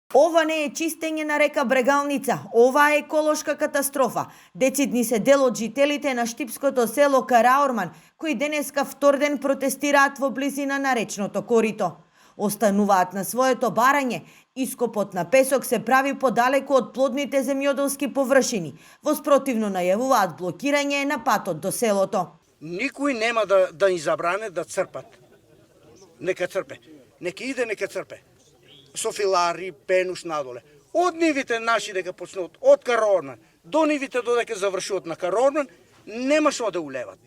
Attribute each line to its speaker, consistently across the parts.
Speaker 1: Ова не е чистење на река Брегалница, ова е еколошка катастрофа. Децидни се дел од жителите на штипското село Караорман, кои денеска втор ден протестираат во близина на речното корито. Остануваат на своето барање, ископот на песок се прави подалеку од плодните земјоделски површини. Воспротивно најавуваат блокирање на патот до селото.
Speaker 2: Никој нема да ни забране да црпат. Нека црпе. Нека иде, нека црпе. Со филари, пенуш надоле. Од нивите наши дека почнат, од Караорман, до нивите додека завршуваат на Караорман, нема што да улеват.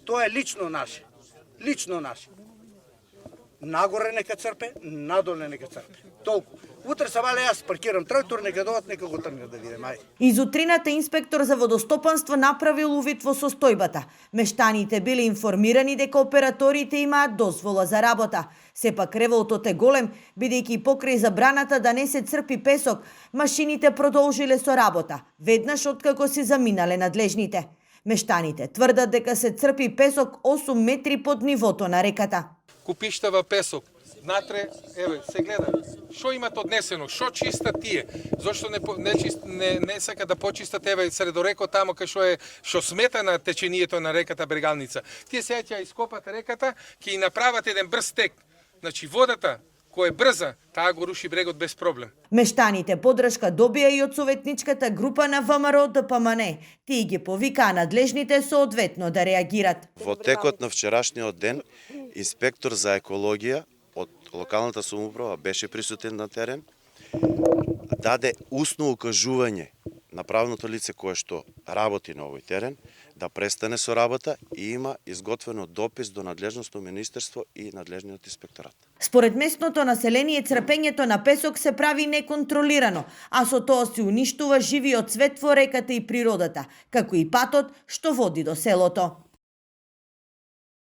Speaker 2: Тоа е лично наше. Лично наше. Нагоре нека црпе, надоле нека црпе. Толку. Утре сабале јас паркирам трактор, нека додат, нека го тргнат да видим. Ај.
Speaker 1: Из утрината инспектор за водостопанство направил увид во состојбата. Мештаните биле информирани дека операторите имаат дозвола за работа. Сепак револтот е голем, бидејќи покрај забраната да не се црпи песок, машините продолжиле со работа, веднаш откако си заминале надлежните. Мештаните тврдат дека се црпи песок 8 метри под нивото на реката.
Speaker 3: Купиштава песок. Внатре, еве, се гледа, што имат однесено, што чистат тие, зошто не сака да почистат, еве, средореко тамо кај што смета на течението на реката Брегалница. Тие сега ќе ископат реката, ќе и направат еден брз тек. Значи водата, која е брза, таа го руши брегот без проблем.
Speaker 1: Мештаните подршка добија и од советничката група на ВМРО ДПМН. Тие ги повикаа надлежните соодветно да реагират.
Speaker 4: Во текот на вчерашниот ден, инспектор за екологија од локалната самоуправа беше присутен на терен, даде усно укажување на правното лице кое што работи на овој терен, да престане со работа и има изготвено допис до надлежното министерство и надлежниот инспекторат.
Speaker 1: Според местното население, црпењето на песок се прави неконтролирано, а со тоа се уништува живиот свет во реката и природата, како и патот што води до селото.